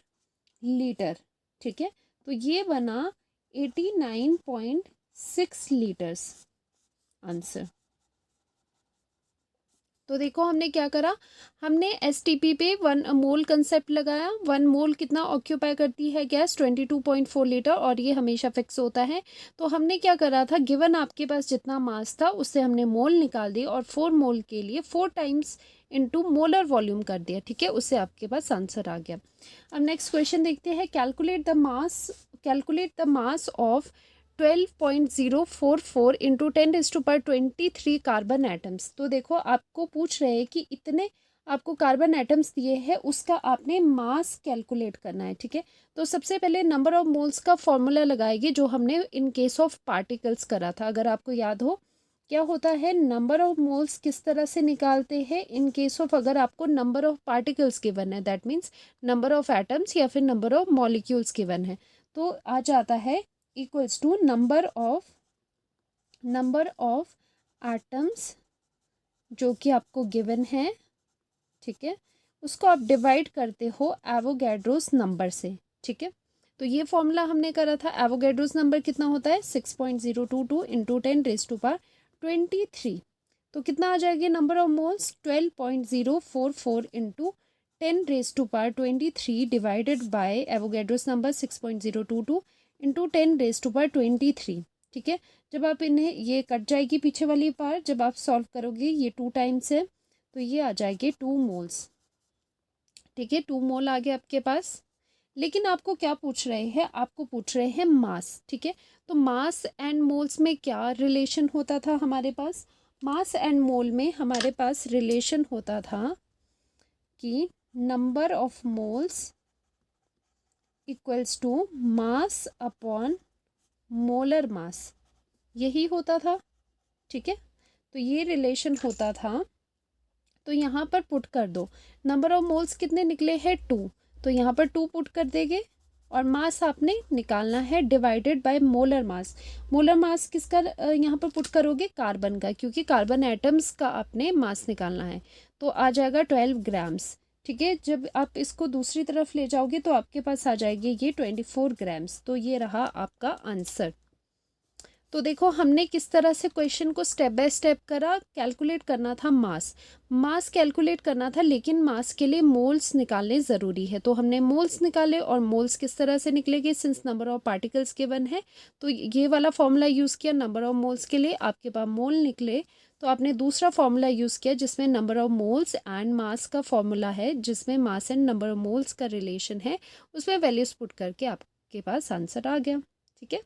लीटर, ठीक है। तो ये बना 89.6 लीटर्स आंसर। तो देखो हमने क्या करा, हमने STP पे 1 मोल कंसेप्ट लगाया। 1 मोल कितना ऑक्यूपाई करती है गैस? 22.4 लीटर, और ये हमेशा फिक्स होता है। तो हमने क्या करा था, गिवन आपके पास जितना मास था उससे हमने मोल निकाल दिए और 4 मोल के लिए 4 टाइम्स इंटू मोलर वॉल्यूम कर दिया, ठीक है। उससे आपके पास आंसर आ गया। अब नेक्स्ट क्वेश्चन देखते हैं। Calculate the mass of 12.044 into 10⁻23 carbon atoms. तो देखो आपको पूछ रहे हैं कि इतने आपको कार्बन एटम्स दिए हैं, उसका आपने मास कैलकुलेट करना है, ठीक है। तो सबसे पहले नंबर ऑफ मोल्स का फॉर्मूला लगाएंगे जो हमने इन केस ऑफ पार्टिकल्स करा था। अगर आपको याद हो क्या होता है, नंबर ऑफ मोल्स किस तरह से निकालते हैं इन केस ऑफ अगर आपको नंबर ऑफ पार्टिकल्स गिवन है, that means number of atoms या फिर नंबर ऑफ मॉलिक्यूल्स गिवन है। तो आ जाता है equals to number of atoms जो कि आपको गिवन है, ठीक है, उसको आप डिवाइड करते हो एवोगैड्रोस नंबर से, ठीक है। तो ये फॉर्मूला हमने करा था। एवोगैड्रोस नंबर कितना होता है? 6.022 इंटू 10⁻23। तो कितना आ जाएगी number of moles? 12.044 into 10⁻23 divided by Avogadro's number 6.022 into 10⁻23, ठीक है। जब आप इन्हें, ये कट जाएगी पीछे वाली पार्ट, जब आप सॉल्व करोगे ये 2 टाइम्स है तो ये आ जाएंगे 2 मोल्स, ठीक है। 2 मोल आ गए आपके पास। लेकिन आपको क्या पूछ रहे हैं? आपको पूछ रहे हैं मास, ठीक है। तो मास एंड मोल्स में क्या रिलेशन होता था हमारे पास? मास एंड मोल में हमारे पास रिलेशन होता था कि number of moles equals to mass upon molar mass, यही होता था, ठीक है। तो ये रिलेशन होता था। तो यहाँ पर पुट कर दो, नंबर ऑफ मोल्स कितने निकले हैं? 2, तो यहाँ पर 2 पुट कर देंगे और मास आपने निकालना है divided by molar mass. Molar मास किसका यहाँ पर पुट करोगे? कार्बन का, क्योंकि कार्बन एटम्स का आपने मास निकालना है। तो आ जाएगा 12 ग्राम्स, ठीक है। जब आप इसको दूसरी तरफ ले जाओगे तो आपके पास आ जाएगी ये 24 ग्राम्स। तो ये रहा आपका आंसर। तो देखो हमने किस तरह से क्वेश्चन को स्टेप बाय स्टेप करा। कैलकुलेट करना था मास कैलकुलेट करना था, लेकिन मास के लिए मोल्स निकालने ज़रूरी है। तो हमने मोल्स निकाले, और मोल्स किस तरह से निकलेंगे? Since number of particles given है तो ये वाला फॉर्मूला यूज़ किया नंबर ऑफ मोल्स के लिए। आपके पास मोल निकले तो आपने दूसरा फॉर्मूला यूज़ किया जिसमें number of moles and mass का फॉर्मूला है, जिसमें mass and number of moles का रिलेशन है, उसमें वैल्यूज़ पुट करके आपके पास आंसर आ गया। ठीक है,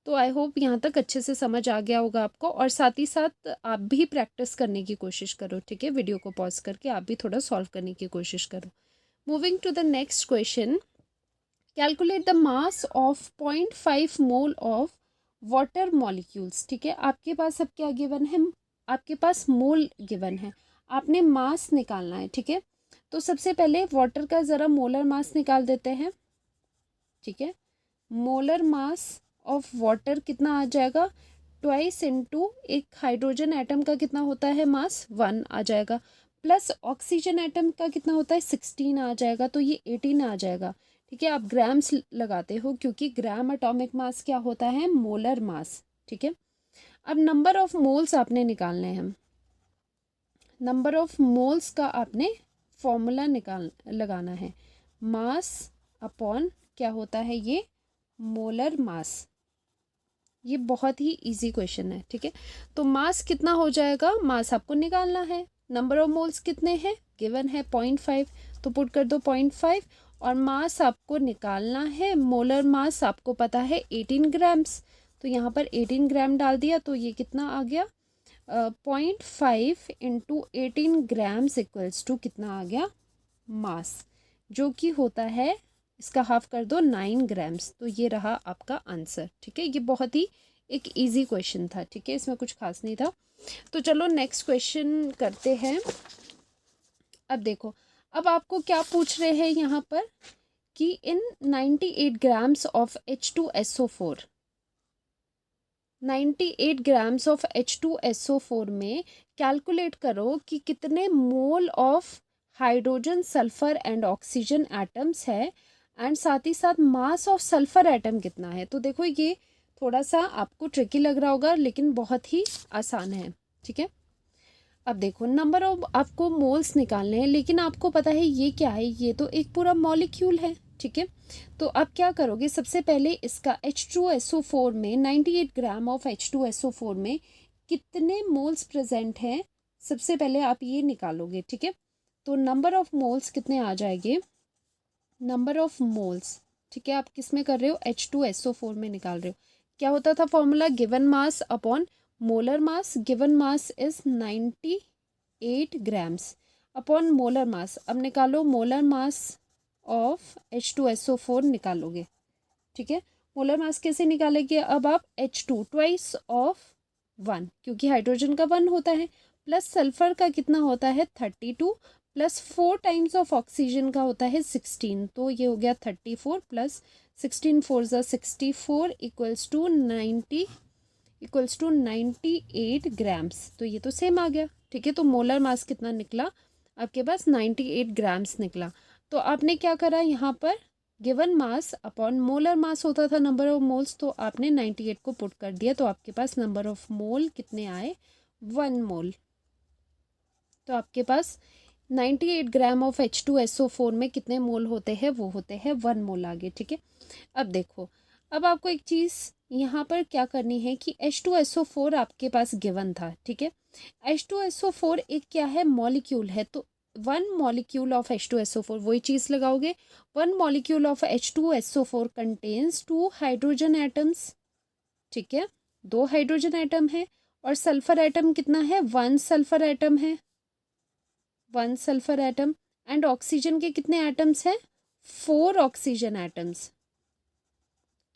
तो आई होप यहाँ तक अच्छे से समझ आ गया होगा आपको, और साथ ही साथ आप भी प्रैक्टिस करने की कोशिश करो। ठीक है, वीडियो को पॉज करके आप भी थोड़ा सॉल्व करने की कोशिश करो। Moving to the next question, calculate the mass of 0.5 mole of water molecules. ठीक है, आपके पास अब क्या गिवन है, आपके पास मोल गिवन है, आपने मास निकालना है। ठीक है, तो सबसे पहले वाटर का ज़रा मोलर मास निकाल देते हैं। ठीक है, मोलर मास ऑफ वाटर कितना आ जाएगा, ट्वाइस इनटू एक हाइड्रोजन एटम का कितना होता है मास 1 आ जाएगा, प्लस ऑक्सीजन एटम का कितना होता है 16 आ जाएगा, तो ये 18 आ जाएगा। ठीक है, आप ग्राम्स लगाते हो क्योंकि ग्राम एटॉमिक मास क्या होता है, मोलर मास। ठीक है, अब नंबर ऑफ मोल्स आपने निकालने हैं। नंबर ऑफ मोल्स का आपने फॉर्मूला लगाना है, मास अपॉन क्या होता है ये, मोलर मास। ये बहुत ही इजी क्वेश्चन है। ठीक है, तो मास कितना हो जाएगा, मास आपको निकालना है, नंबर ऑफ मोल्स कितने हैं गिवन है 0.5, तो पुट कर दो 0.5, और मास आपको निकालना है, मोलर मास आपको पता है 18 ग्राम्स, तो यहाँ पर 18 ग्राम डाल दिया, तो ये कितना आ गया 0.5 इंटू 18 ग्राम्स इक्वल्स टू कितना आ गया मास, जो कि होता है, इसका हाफ कर दो 9 ग्राम्स, तो ये रहा आपका आंसर। ठीक है, ये बहुत ही एक इजी क्वेश्चन था। ठीक है, इसमें कुछ खास नहीं था। तो चलो नेक्स्ट क्वेश्चन करते हैं। अब देखो, अब आपको क्या पूछ रहे हैं यहाँ पर कि इन 98 grams of H2SO4, 98 grams of H2SO4 में कैलकुलेट करो कि कितने mole of hydrogen, sulphur and oxygen atoms है, एंड साथ ही साथ मास ऑफ सल्फर एटम कितना है। तो देखो ये थोड़ा सा आपको ट्रिकी लग रहा होगा, लेकिन बहुत ही आसान है। ठीक है, अब देखो नंबर ऑफ आपको मोल्स निकालने हैं, लेकिन आपको पता है ये क्या है, ये तो एक पूरा मॉलिक्यूल है। ठीक है, तो आप क्या करोगे, सबसे पहले इसका H2SO4 में 98 ग्राम ऑफ H2SO4 में कितने मोल्स प्रेजेंट हैं, सबसे पहले आप ये निकालोगे। ठीक है, तो नंबर ऑफ मोल्स कितने आ जाएंगे, नंबर ऑफ मोल्स। ठीक है, आप किस में कर रहे हो, H2SO4 में निकाल रहे हो। क्या होता था formula, given mass upon molar mass, given mass is 98 grams upon molar मास। अब निकालो मोलर मास ऑफ H2SO4 निकालोगे। ठीक है, मोलर मास कैसे निकालेंगे, अब आप H2 ट्वाइस ऑफ 1, क्योंकि हाइड्रोजन का 1 होता है, प्लस सल्फर का कितना होता है 32, प्लस 4 टाइम्स ऑफ ऑक्सीजन का होता है 16, तो ये हो गया 34 प्लस 16 4 ज़ा 64 equals to 90 equals to 98 grams, तो ये तो सेम आ गया। ठीक है, तो मोलर मास कितना निकला आपके पास, 98 ग्राम्स निकला। तो आपने क्या करा यहाँ पर, गिवन मास अपॉन मोलर मास होता था नंबर ऑफ मोल्स, तो आपने 98 को पुट कर दिया, तो आपके पास नंबर ऑफ मोल कितने आए, 1 मोल। तो आपके पास 98 ग्राम ऑफ H2SO4 में कितने मोल होते हैं, वो होते हैं 1 मोल आगे। ठीक है, अब देखो, अब आपको एक चीज़ यहाँ पर क्या करनी है कि H2SO4 आपके पास गिवन था। ठीक है, H2SO4 एक क्या है, मॉलिक्यूल है, तो 1 मॉलिक्यूल ऑफ H2SO4 वही चीज़ लगाओगे, 1 molecule of H2SO4 contains 2 hydrogen atoms. ठीक है, 2 हाइड्रोजन एटम है, और सल्फर एटम कितना है, 1 सल्फर एटम है, 1 सल्फर एटम, एंड ऑक्सीजन के कितने एटम्स हैं, 4 ऑक्सीजन एटम्स।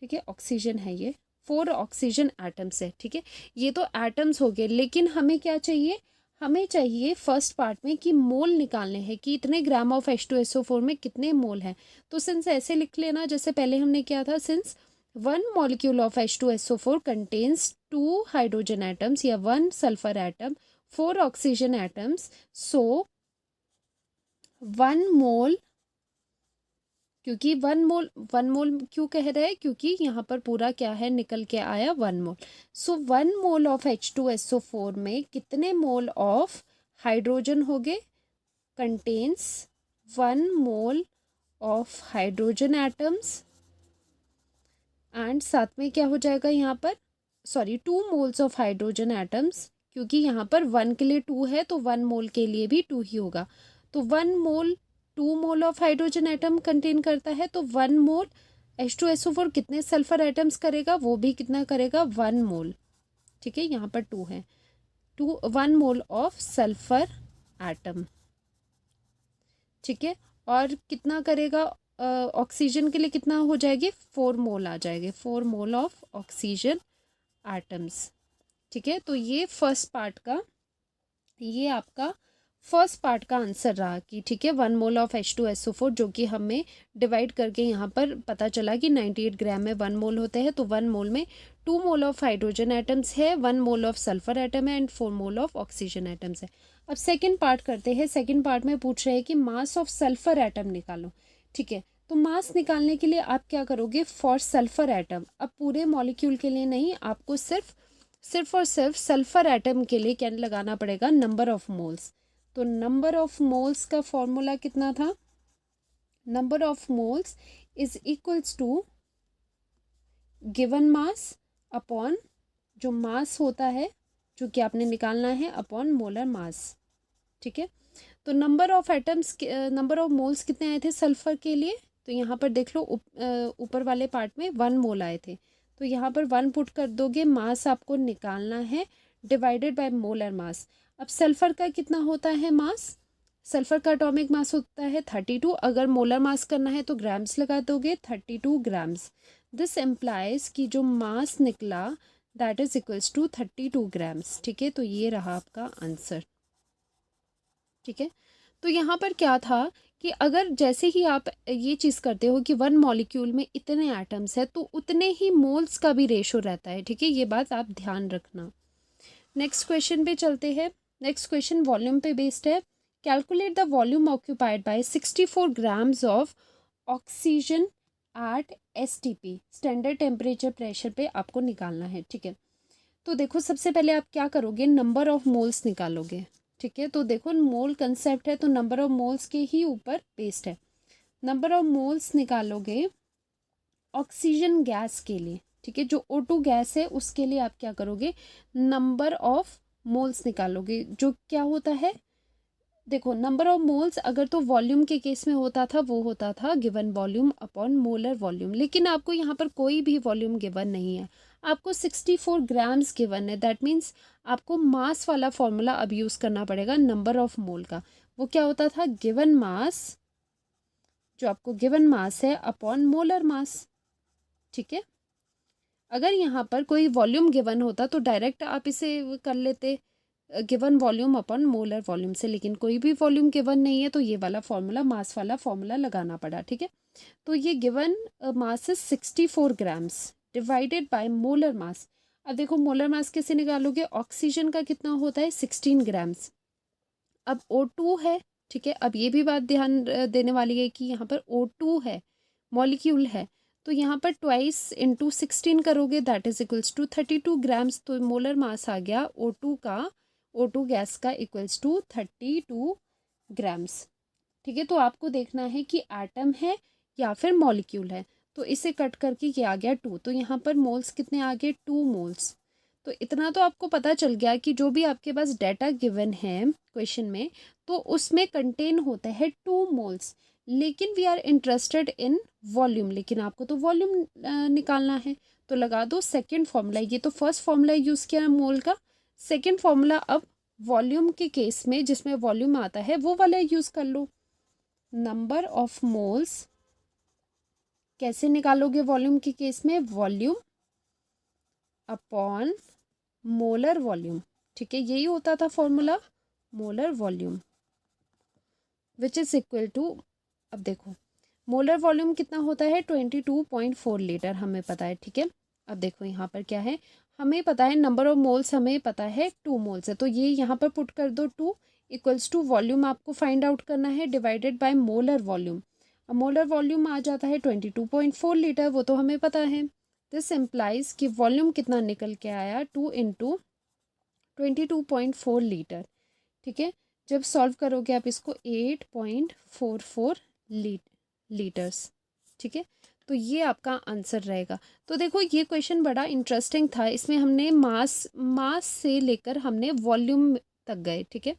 ठीक है, ऑक्सीजन है ये, 4 ऑक्सीजन एटम्स है। ठीक है, ये तो एटम्स हो गए, लेकिन हमें क्या चाहिए, हमें चाहिए फर्स्ट पार्ट में कि मोल निकालने हैं कि इतने ग्राम ऑफ H2SO4 में कितने मोल हैं। तो सिंस ऐसे लिख लेना जैसे पहले हमने किया था, since 1 molecule of H2SO4 contains 2 hydrogen atoms या 1 सल्फर एटम, 4 ऑक्सीजन एटम्स, सो 1 मोल, क्योंकि 1 मोल क्यों कह रहे हैं, क्योंकि यहाँ पर पूरा क्या है, निकल के आया 1 मोल। सो 1 मोल ऑफ H2SO4 में कितने मोल ऑफ हाइड्रोजन हो गए, contains 1 mole of hydrogen atoms, and साथ में क्या हो जाएगा यहाँ पर, sorry 2 moles of hydrogen atoms, क्योंकि यहाँ पर 1 के लिए 2 है तो 1 मोल के लिए भी 2 ही होगा। तो 1 मोल 2 mole of hydrogen atom contain करता है, तो 1 मोल H2SO4 कितने सल्फर एटम्स करेगा, वो भी कितना करेगा 1 मोल। ठीक है, यहाँ पर 2 है, 1 मोल ऑफ सल्फर एटम। ठीक है, और कितना करेगा ऑक्सीजन के लिए कितना हो जाएगी 4 मोल आ जाएंगे, 4 मोल ऑफ ऑक्सीजन एटम्स। ठीक है, तो ये आपका फर्स्ट पार्ट का आंसर रहा कि ठीक है 1 मोल ऑफ H2SO4 जो कि हमें डिवाइड करके यहाँ पर पता चला कि 98 ग्राम में 1 मोल होते हैं। तो 1 मोल में 2 मोल ऑफ हाइड्रोजन एटम्स है, 1 मोल ऑफ सल्फर एटम है and 4 mole of oxygen atoms है। अब सेकेंड पार्ट करते हैं। सेकेंड पार्ट में पूछ रहे हैं कि मास ऑफ सल्फर एटम निकालो। ठीक है, तो मास निकालने के लिए आप क्या करोगे, फॉर सल्फर एटम, अब पूरे मॉलिक्यूल के लिए नहीं, आपको सिर्फ और सिर्फ सल्फर एटम के लिए क्या लगाना पड़ेगा, नंबर ऑफ मोल्स। तो नंबर ऑफ मोल्स का फॉर्मूला कितना था, number of moles is equals to given mass upon जो मास होता है जो कि आपने निकालना है अपॉन मोलर मास। ठीक है, तो number of atoms, number of moles कितने आए थे सल्फर के लिए, तो यहाँ पर देख लो ऊपर वाले पार्ट में 1 मोल आए थे, तो यहाँ पर 1 पुट कर दोगे, मास आपको निकालना है डिवाइडेड बाय मोलर मास। अब सल्फर का कितना होता है मास, सल्फर का एटॉमिक मास होता है 32, अगर मोलर मास करना है तो ग्राम्स लगा दोगे 32 ग्राम्स। दिस एम्प्लाइज कि जो मास निकला that is equals to 32 grams. ठीक है, तो ये रहा आपका आंसर। ठीक है, तो यहाँ पर क्या था कि अगर जैसे ही आप ये चीज़ करते हो कि 1 मॉलिक्यूल में इतने एटम्स है तो उतने ही मोल्स का भी रेशो रहता है। ठीक है, ये बात आप ध्यान रखना। नेक्स्ट क्वेश्चन पे चलते हैं। नेक्स्ट क्वेश्चन वॉल्यूम पे बेस्ड है। Calculate the volume occupied by 64 grams of oxygen at STP, standard temperature pressure पे आपको निकालना है। ठीक है, तो देखो सबसे पहले आप क्या करोगे, नंबर ऑफ मोल्स निकालोगे। ठीक है, तो देखो मोल कंसेप्ट है तो नंबर ऑफ मोल्स के ही ऊपर बेस्ड है। नंबर ऑफ मोल्स निकालोगे ऑक्सीजन गैस के लिए। ठीक है, जो O2 गैस है उसके लिए आप क्या करोगे, नंबर ऑफ मोल्स निकालोगे, जो क्या होता है, देखो नंबर ऑफ मोल्स अगर तो वॉल्यूम के केस में होता था वो होता था given volume upon molar volume, लेकिन आपको यहाँ पर कोई भी वॉल्यूम गिवन नहीं है, आपको 64 ग्राम्स गिवन है। दैट मीन्स आपको मास वाला फॉर्मूला अब यूज़ करना पड़ेगा नंबर ऑफ मोल का। वो क्या होता था, गिवन मास, जो आपको गिवन मास है अपॉन मोलर मास। ठीक है, अगर यहाँ पर कोई वॉल्यूम गिवन होता तो डायरेक्ट आप इसे कर लेते given volume upon molar volume से, लेकिन कोई भी वॉल्यूम गिवन नहीं है तो ये वाला फॉर्मूला, मास वाला फॉर्मूला लगाना पड़ा। ठीक है, तो ये given mass is 64 grams divided by molar मास। अब देखो मोलर मास कैसे निकालोगे, ऑक्सीजन का कितना होता है 16 ग्राम्स, अब O2 है। ठीक है, अब ये भी बात ध्यान देने वाली है कि यहाँ पर O2 है, मॉलिक्यूल है, तो यहाँ पर ट्वाइस इंटू 16 करोगे that is equals to 32 grams. तो मोलर मास आ गया O2 गैस का इक्वल्स टू 32 ग्राम्स। ठीक है, तो आपको देखना है कि एटम है या फिर मॉलिक्यूल है, तो इसे कट करके क्या आ गया 2, तो यहाँ पर मोल्स कितने आ गए 2 मोल्स। तो इतना तो आपको पता चल गया कि जो भी आपके पास डाटा गिवन है क्वेश्चन में तो उसमें कंटेन होता है 2 मोल्स, लेकिन we are interested in volume, लेकिन आपको तो वॉल्यूम निकालना है, तो लगा दो सेकेंड फॉर्मूला। ये तो फर्स्ट फॉर्मूला यूज़ किया मोल का, सेकेंड फॉर्मूला अब वॉल्यूम के केस में जिसमें वॉल्यूम आता है वो वाला यूज़ कर लो। नंबर ऑफ मोल्स कैसे निकालोगे वॉल्यूम के केस में, वॉल्यूम अपॉन मोलर वॉल्यूम। ठीक है, यही होता था formula, molar volume which is equal to, अब देखो मोलर वॉल्यूम कितना होता है 22.4 लीटर हमें पता है। ठीक है, अब देखो यहाँ पर क्या है, हमें पता है नंबर ऑफ मोल्स, हमें पता है 2 मोल्स है, तो ये यहाँ पर पुट कर दो 2 इक्वल्स टू वॉल्यूम आपको फाइंड आउट करना है डिवाइडेड बाय मोलर वॉल्यूम। अब मोलर वॉल्यूम आ जाता है 22.4 लीटर, वो तो हमें पता है। दिस एम्प्लाइज कि वॉल्यूम कितना निकल के आया 2 इंटू 22.4 लीटर। ठीक है, जब सॉल्व करोगे आप इसको 8.44 लीटर्स। ठीक है, तो ये आपका आंसर रहेगा। तो देखो ये क्वेश्चन बड़ा इंटरेस्टिंग था, इसमें हमने मास से लेकर हमने वॉल्यूम तक गए, ठीक है।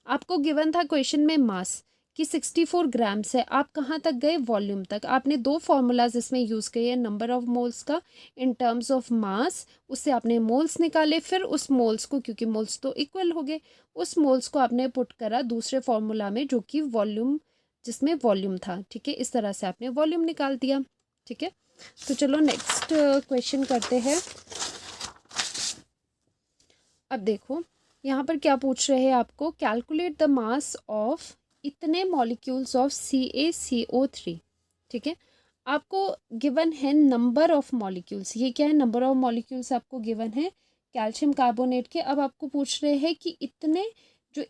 आपको गिवन था क्वेश्चन में मास कि 64 ग्राम्स है, आप कहाँ तक गए, वॉल्यूम तक। आपने दो फार्मूलाज इसमें यूज़ किए, नंबर ऑफ मोल्स का इन टर्म्स ऑफ मास, उससे आपने मोल्स निकाले, फिर उस मोल्स को, क्योंकि मोल्स तो इक्वल हो गए, उस मोल्स को आपने पुट करा दूसरे फार्मूला में जो कि वॉल्यूम, जिसमें वॉल्यूम था, ठीक है। इस तरह से आपने वॉल्यूम निकाल दिया, ठीक है। तो चलो नेक्स्ट क्वेश्चन करते हैं। अब देखो यहाँ पर क्या पूछ रहे हैं आपको, कैलकुलेट द मास ऑफ इतने मॉलिक्यूल्स ऑफ CaCO3, ठीक है। आपको गिवन है नंबर ऑफ मॉलिक्यूल्स, ये क्या है, नंबर ऑफ मॉलिक्यूल्स आपको गिवन है कैल्शियम कार्बोनेट के। अब आपको पूछ रहे हैं कि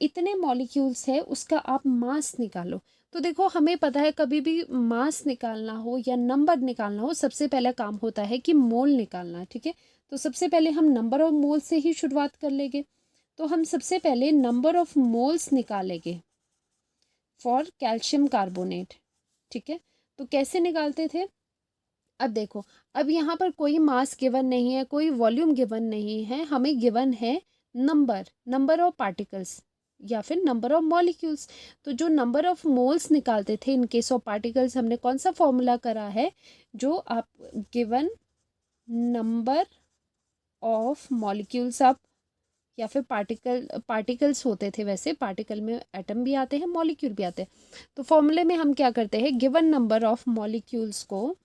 इतने मॉलिक्यूल्स है उसका आप मास निकालो। तो देखो हमें पता है कभी भी मास निकालना हो या नंबर निकालना हो, सबसे पहला काम होता है कि मोल निकालना, ठीक है। तो सबसे पहले हम नंबर ऑफ मोल से ही शुरुआत कर लेंगे। तो हम सबसे पहले नंबर ऑफ मोल्स निकालेंगे फॉर कैल्शियम कार्बोनेट, ठीक है। तो कैसे निकालते थे, अब देखो, अब यहाँ पर कोई मास गिवन नहीं है, कोई वॉल्यूम गिवन नहीं है, हमें गिवन है नंबर ऑफ पार्टिकल्स या फिर नंबर ऑफ मॉलिक्यूल्स। तो जो नंबर ऑफ मोल्स निकालते थे इन केस ऑफ पार्टिकल्स, हमने कौन सा फॉर्मूला करा है, जो आप गिवन नंबर ऑफ मॉलिक्यूल्स आप, या फिर पार्टिकल्स होते थे, वैसे पार्टिकल में एटम भी आते हैं, मॉलिक्यूल भी आते हैं। तो फॉर्मूले में हम क्या करते हैं, गिवन नंबर ऑफ मॉलिक्यूल्स को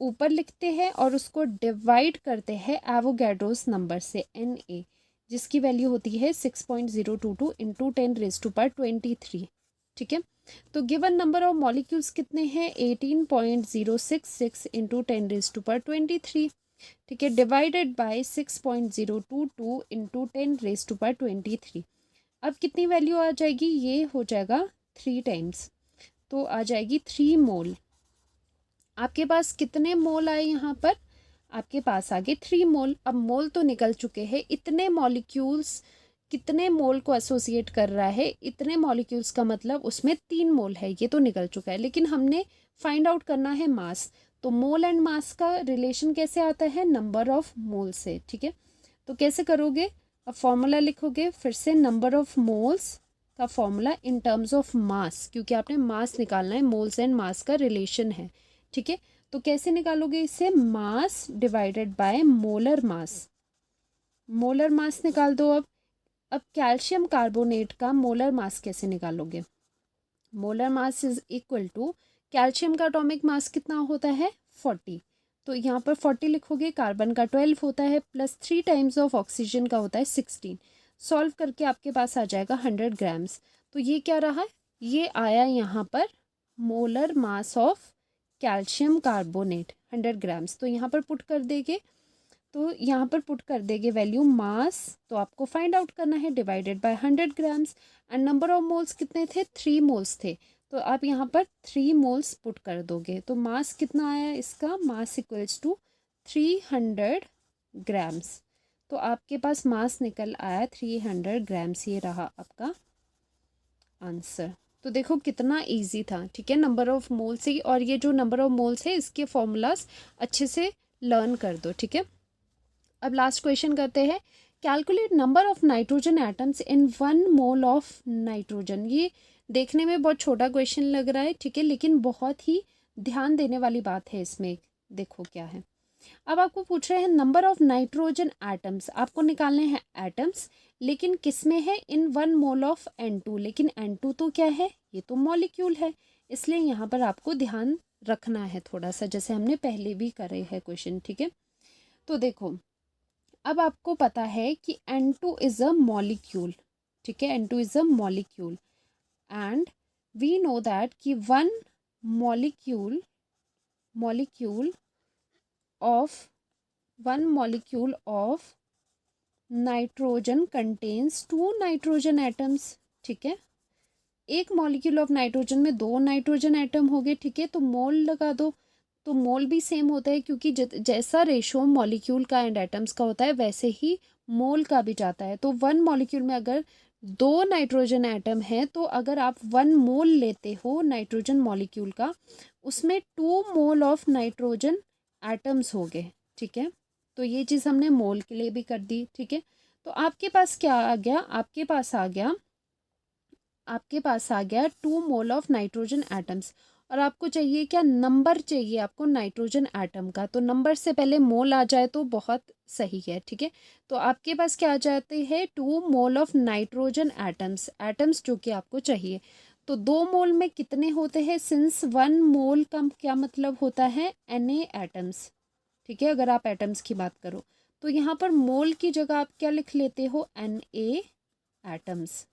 ऊपर लिखते हैं और उसको डिवाइड करते हैं एवोगैड्रोस नंबर से, Na, जिसकी वैल्यू होती है 6.022 इंटू 10⁻23, ठीक है। तो गिवन नंबर ऑफ मॉलिक्यूल्स कितने हैं, 18.066 इंटू 10⁻23, ठीक है, डिवाइडेड बाय 6.022 इंटू 10⁻23। अब कितनी वैल्यू आ जाएगी, ये हो जाएगा 3 टाइम्स, तो आ जाएगी 3 मोल। आपके पास कितने मोल आए यहाँ पर, आपके पास आगे 3 मोल। अब मोल तो निकल चुके हैं, इतने मॉलिक्यूल्स कितने मोल को एसोसिएट कर रहा है, इतने मॉलिक्यूल्स का मतलब उसमें 3 मोल है, ये तो निकल चुका है। लेकिन हमने फाइंड आउट करना है मास, तो मोल एंड मास का रिलेशन कैसे आता है, नंबर ऑफ मोल से, ठीक है। तो कैसे करोगे, अब फॉर्मूला लिखोगे, फिर से नंबर ऑफ मोल्स का formula in terms of mass, क्योंकि आपने मास निकालना है, मोल्स एंड मास का रिलेशन है, ठीक है। तो कैसे निकालोगे इससे, mass divided by molar mass, molar mass निकाल दो। अब कैल्शियम कार्बोनेट का मोलर मास कैसे निकालोगे, molar mass is equal to, calcium का एटॉमिक मास कितना होता है 40, तो यहाँ पर 40 लिखोगे, कार्बन का 12 होता है, प्लस 3 टाइम्स ऑफ ऑक्सीजन का होता है 16, सॉल्व करके आपके पास आ जाएगा 100 ग्राम्स। तो ये क्या रहा, ये आया यहाँ पर molar mass of calcium carbonate 100 grams. तो यहाँ पर पुट कर देंगे, तो यहाँ पर पुट कर देंगे वैल्यू मास, तो आपको फाइंड आउट करना है, divided by 100 grams, and number of moles कितने थे, 3 मोल्स थे, तो आप यहाँ पर 3 मोल्स पुट कर दोगे। तो मास कितना आया इसका, मास इक्वल्स टू 300 ग्राम्स। तो आपके पास मास निकल आया 300 ग्राम्स, ये रहा आपका आंसर। तो देखो कितना इजी था, ठीक है, नंबर ऑफ मोल से। और ये जो नंबर ऑफ मोल्स है इसके फॉर्मूलाज अच्छे से लर्न कर दो, ठीक है। अब लास्ट क्वेश्चन करते हैं, calculate number of nitrogen atoms in 1 mole of nitrogen. ये देखने में बहुत छोटा क्वेश्चन लग रहा है, ठीक है, लेकिन बहुत ही ध्यान देने वाली बात है इसमें। देखो क्या है, अब आपको पूछ रहे हैं नंबर ऑफ नाइट्रोजन एटम्स, आपको निकालने हैं एटम्स, लेकिन किस में है, इन 1 मोल ऑफ N2, लेकिन N2 तो क्या है, ये तो मॉलिक्यूल है, इसलिए यहाँ पर आपको ध्यान रखना है थोड़ा सा, जैसे हमने पहले भी करे हैं क्वेश्चन, ठीक है। तो देखो अब आपको पता है कि N2 इज अ मॉलिक्यूल, ठीक है, N2 is a molecule, and we know that कि 1 molecule of nitrogen contains 2 nitrogen atoms, ठीक है। एक मॉलिक्यूल ऑफ नाइट्रोजन में 2 नाइट्रोजन एटम हो गए, ठीक है। तो मोल लगा दो, तो मोल भी सेम होता है, क्योंकि जैसा रेशो मॉलिक्यूल का एंड एटम्स का होता है वैसे ही मोल का भी जाता है। तो 1 मॉलिक्यूल में अगर 2 नाइट्रोजन एटम है, तो अगर आप 1 मोल लेते हो नाइट्रोजन मॉलिक्यूल का, उसमें 2 मोल ऑफ नाइट्रोजन एटम्स हो गए, ठीक है। तो ये चीज़ हमने मोल के लिए भी कर दी, ठीक है। तो आपके पास क्या आ गया, आपके पास आ गया 2 मोल ऑफ नाइट्रोजन एटम्स। और आपको चाहिए क्या, नंबर चाहिए आपको नाइट्रोजन एटम का, तो नंबर से पहले मोल आ जाए तो बहुत सही है, ठीक है। तो आपके पास क्या आ जाते हैं, 2 मोल ऑफ नाइट्रोजन एटम्स जो कि आपको चाहिए। तो 2 मोल में कितने होते हैं, सिंस 1 मोल का क्या मतलब होता है, Na एटम्स, ठीक है। अगर आप एटम्स की बात करो तो यहाँ पर मोल की जगह आप क्या लिख लेते हो, Na एटम्स,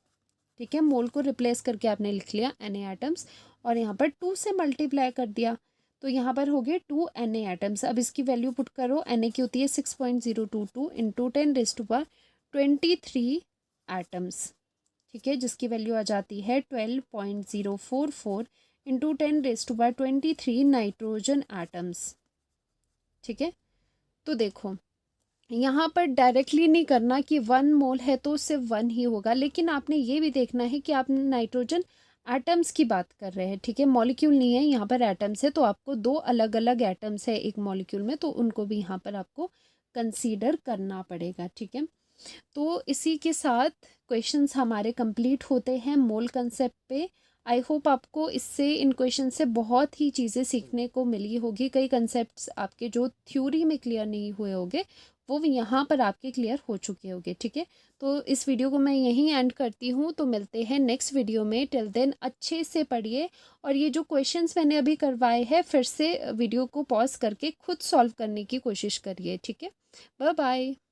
ठीक है। मोल को रिप्लेस करके आपने लिख लिया Na एटम्स, और यहाँ पर 2 से मल्टीप्लाई कर दिया, तो यहाँ पर हो गए 2 Na एटम्स। अब इसकी वैल्यू पुट करो, Na की होती है 6.022 इंटू 10⁻23 एटम्स, ठीक है, जिसकी वैल्यू आ जाती है 12.044 इंटू 10⁻23 नाइट्रोजन एटम्स, ठीक है। तो देखो यहाँ पर डायरेक्टली नहीं करना कि 1 मोल है तो सिर्फ 1 ही होगा, लेकिन आपने ये भी देखना है कि आप नाइट्रोजन एटम्स की बात कर रहे हैं, ठीक है। मॉलिक्यूल नहीं है, यहाँ पर एटम्स है, तो आपको 2 अलग अलग एटम्स है एक मॉलिक्यूल में, तो उनको भी यहाँ पर आपको कंसीडर करना पड़ेगा, ठीक है। तो इसी के साथ क्वेश्चंस हमारे कंप्लीट होते हैं मोल कंसेप्ट पे। आई होप आपको इससे, इन क्वेश्चन से बहुत ही चीज़ें सीखने को मिली होगी। कई कंसेप्ट्स आपके जो थ्योरी में क्लियर नहीं हुए होंगे वो यहाँ पर आपके क्लियर हो चुके होंगे, ठीक है। तो इस वीडियो को मैं यहीं एंड करती हूँ, तो मिलते हैं नेक्स्ट वीडियो में। टिल देन अच्छे से पढ़िए, और ये जो क्वेश्चंस मैंने अभी करवाए हैं फिर से वीडियो को पॉज करके खुद सॉल्व करने की कोशिश करिए, ठीक है। Bye bye.